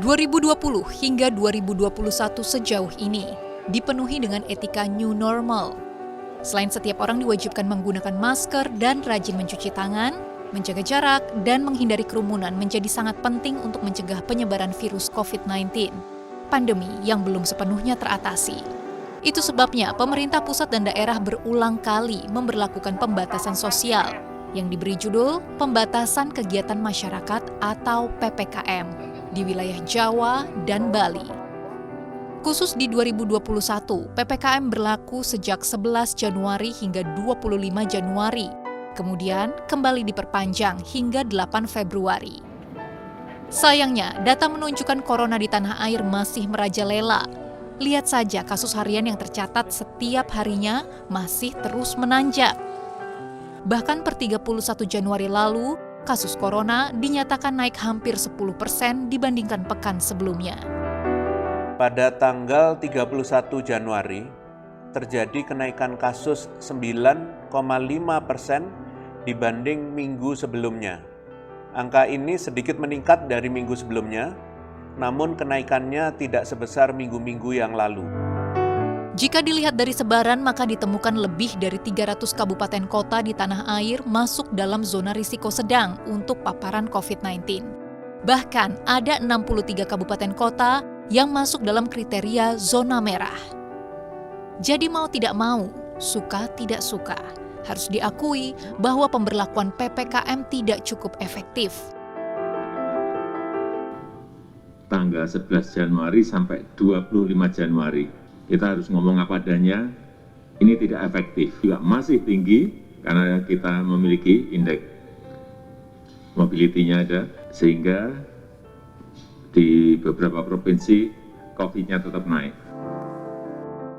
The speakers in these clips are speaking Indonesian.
2020 hingga 2021 sejauh ini dipenuhi dengan etika new normal. Selain setiap orang diwajibkan menggunakan masker dan rajin mencuci tangan, menjaga jarak, dan menghindari kerumunan menjadi sangat penting untuk mencegah penyebaran virus COVID-19, pandemi yang belum sepenuhnya teratasi. Itu sebabnya pemerintah pusat dan daerah berulang kali memberlakukan pembatasan sosial yang diberi judul Pembatasan Kegiatan Masyarakat atau PPKM di wilayah Jawa dan Bali. Khusus di 2021, PPKM berlaku sejak 11 Januari hingga 25 Januari, kemudian kembali diperpanjang hingga 8 Februari. Sayangnya, data menunjukkan corona di tanah air masih merajalela. Lihat saja kasus harian yang tercatat setiap harinya masih terus menanjak. Bahkan per 31 Januari lalu, kasus corona dinyatakan naik hampir 10% dibandingkan pekan sebelumnya. Pada tanggal 31 Januari, terjadi kenaikan kasus 9,5% dibanding minggu sebelumnya. Angka ini sedikit meningkat dari minggu sebelumnya, namun kenaikannya tidak sebesar minggu-minggu yang lalu. Jika dilihat dari sebaran, maka ditemukan lebih dari 300 kabupaten kota di tanah air masuk dalam zona risiko sedang untuk paparan COVID-19. Bahkan ada 63 kabupaten kota yang masuk dalam kriteria zona merah. Jadi mau tidak mau, suka tidak suka, harus diakui bahwa pemberlakuan PPKM tidak cukup efektif. Tanggal 11 Januari sampai 25 Januari, kita harus ngomong apa adanya, ini tidak efektif. Juga masih tinggi karena kita memiliki indeks mobility-nya ada, sehingga di beberapa provinsi COVID-nya tetap naik.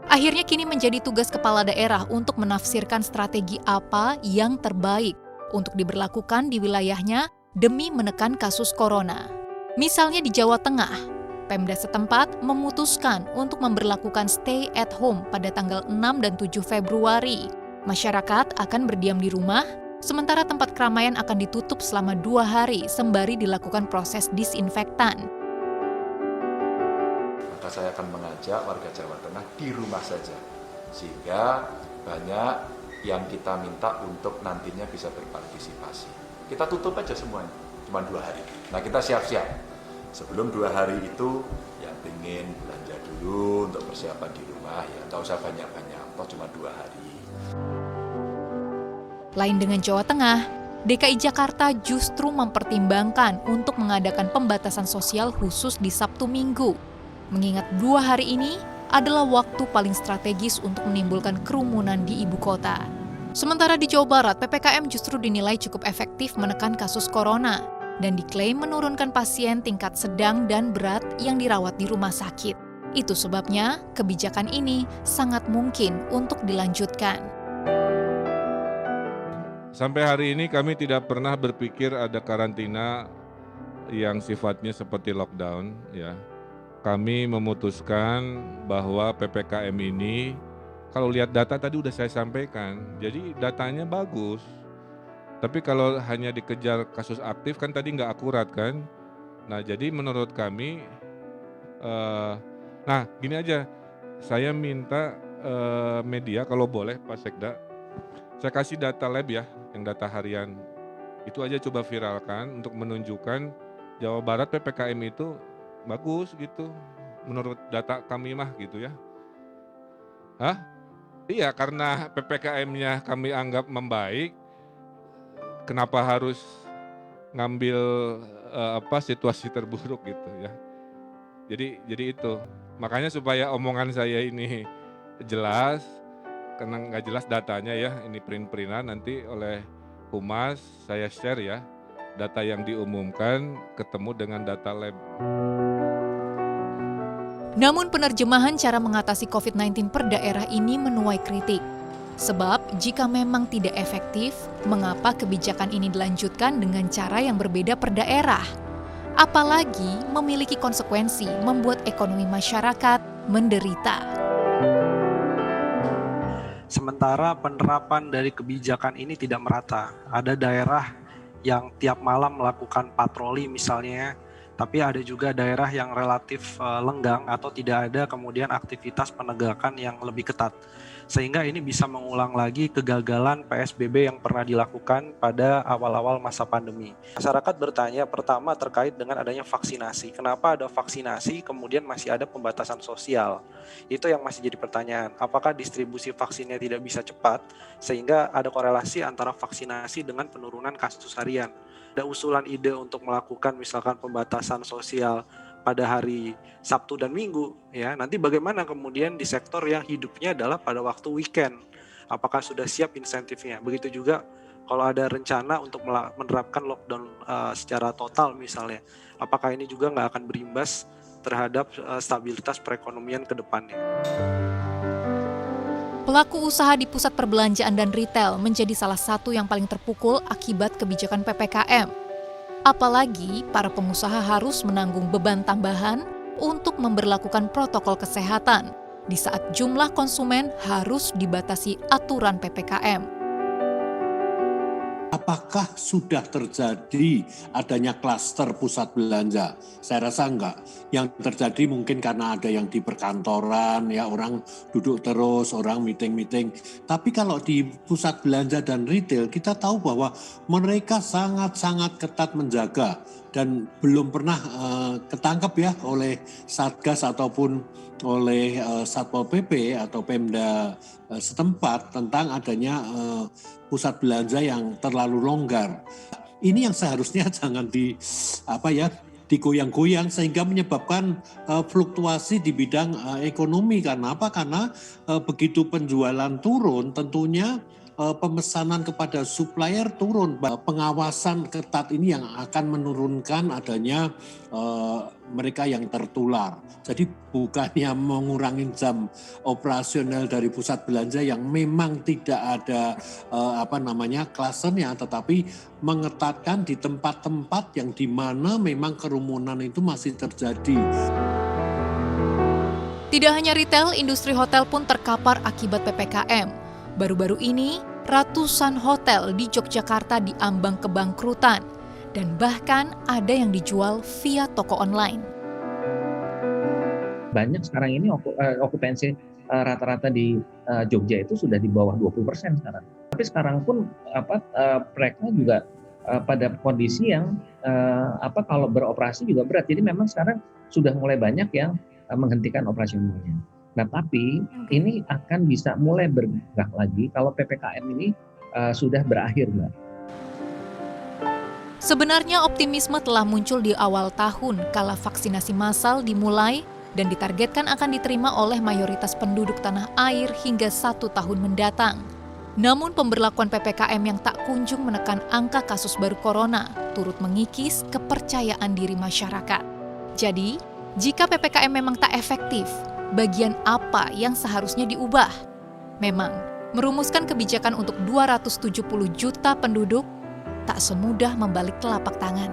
Akhirnya kini menjadi tugas kepala daerah untuk menafsirkan strategi apa yang terbaik untuk diberlakukan di wilayahnya demi menekan kasus corona. Misalnya di Jawa Tengah, Pemda setempat memutuskan untuk memberlakukan stay at home pada tanggal 6 dan 7 Februari. Masyarakat akan berdiam di rumah, sementara tempat keramaian akan ditutup selama 2 hari sembari dilakukan proses disinfektan. Maka saya akan mengajak warga Jawa Tengah di rumah saja, sehingga banyak yang kita minta untuk nantinya bisa berpartisipasi. Kita tutup aja semuanya, cuma 2 hari. Nah, kita siap-siap. Sebelum 2 hari itu, yang ingin belanja dulu untuk persiapan di rumah, ya nggak usah banyak-banyak, toh cuma 2 hari. Lain dengan Jawa Tengah, DKI Jakarta justru mempertimbangkan untuk mengadakan pembatasan sosial khusus di Sabtu Minggu. Mengingat 2 hari ini adalah waktu paling strategis untuk menimbulkan kerumunan di ibu kota. Sementara di Jawa Barat, PPKM justru dinilai cukup efektif menekan kasus corona dan diklaim menurunkan pasien tingkat sedang dan berat yang dirawat di rumah sakit. Itu sebabnya kebijakan ini sangat mungkin untuk dilanjutkan. Sampai hari ini kami tidak pernah berpikir ada karantina yang sifatnya seperti lockdown, ya. Kami memutuskan bahwa PPKM ini, kalau lihat data tadi udah saya sampaikan, jadi datanya bagus. Tapi kalau hanya dikejar kasus aktif kan tadi nggak akurat kan. Nah jadi menurut kami, gini aja, saya minta media kalau boleh Pak Sekda, saya kasih data lab ya, yang data harian. Itu aja coba viralkan untuk menunjukkan Jawa Barat PPKM itu bagus gitu, menurut data kami mah gitu ya. Iya, karena PPKM-nya kami anggap membaik, kenapa harus ngambil situasi terburuk gitu ya. Jadi itu, makanya supaya omongan saya ini jelas, karena nggak jelas datanya ya, ini print-printan nanti oleh Humas saya share ya, data yang diumumkan ketemu dengan data lab. Namun penerjemahan cara mengatasi COVID-19 per daerah ini menuai kritik. Sebab jika memang tidak efektif, mengapa kebijakan ini dilanjutkan dengan cara yang berbeda per daerah? Apalagi memiliki konsekuensi membuat ekonomi masyarakat menderita. Sementara penerapan dari kebijakan ini tidak merata. Ada daerah yang tiap malam melakukan patroli misalnya, Tapi ada juga daerah yang relatif lenggang atau tidak ada kemudian aktivitas penegakan yang lebih ketat. Sehingga ini bisa mengulang lagi kegagalan PSBB yang pernah dilakukan pada awal-awal masa pandemi. Masyarakat bertanya pertama terkait dengan adanya vaksinasi. Kenapa ada vaksinasi kemudian masih ada pembatasan sosial? Itu yang masih jadi pertanyaan. Apakah distribusi vaksinnya tidak bisa cepat sehingga ada korelasi antara vaksinasi dengan penurunan kasus harian? Ada usulan ide untuk melakukan misalkan pembatasan sosial pada hari Sabtu dan Minggu, ya. Nanti bagaimana kemudian di sektor yang hidupnya adalah pada waktu weekend? Apakah sudah siap insentifnya? Begitu juga kalau ada rencana untuk menerapkan lockdown secara total misalnya, apakah ini juga nggak akan berimbas terhadap stabilitas perekonomian ke depannya? Pelaku usaha di pusat perbelanjaan dan retail menjadi salah satu yang paling terpukul akibat kebijakan PPKM. Apalagi para pengusaha harus menanggung beban tambahan untuk memberlakukan protokol kesehatan di saat jumlah konsumen harus dibatasi aturan PPKM. Apakah sudah terjadi adanya klaster pusat belanja? Saya rasa enggak. Yang terjadi mungkin karena ada yang di perkantoran, ya orang duduk terus, orang meeting-meeting. Tapi kalau di pusat belanja dan retail, kita tahu bahwa mereka sangat-sangat ketat menjaga dan belum pernah ketangkep ya oleh Satgas ataupun oleh Satpol PP atau Pemda setempat tentang adanya pusat belanja yang terlalu longgar. Ini yang seharusnya jangan digoyang-goyang sehingga menyebabkan fluktuasi di bidang ekonomi. Karena apa? Karena begitu penjualan turun, tentunya pemesanan kepada supplier turun. Pengawasan ketat ini yang akan menurunkan adanya mereka yang tertular. Jadi bukannya mengurangi jam operasional dari pusat belanja yang memang tidak ada klasternya, tetapi mengetatkan di tempat-tempat yang di mana memang kerumunan itu masih terjadi. Tidak hanya retail, industri hotel pun terkapar akibat PPKM. Baru-baru ini, ratusan hotel di Yogyakarta diambang kebangkrutan dan bahkan ada yang dijual via toko online. Banyak sekarang ini okupansi rata-rata di Jogja itu sudah di bawah 20% sekarang. Tapi sekarang pun mereka juga pada kondisi yang kalau beroperasi juga berat. Jadi memang sekarang sudah mulai banyak yang menghentikan operasionalnya. Nah, tapi ini akan bisa mulai bergerak lagi kalau PPKM ini sudah berakhir, Mbak. Sebenarnya optimisme telah muncul di awal tahun kala vaksinasi massal dimulai dan ditargetkan akan diterima oleh mayoritas penduduk tanah air hingga 1 tahun mendatang. Namun pemberlakuan PPKM yang tak kunjung menekan angka kasus baru corona turut mengikis kepercayaan diri masyarakat. Jadi, jika PPKM memang tak efektif, bagian apa yang seharusnya diubah? Memang, merumuskan kebijakan untuk 270 juta penduduk tak semudah membalik telapak tangan.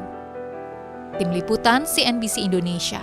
Tim Liputan CNBC Indonesia.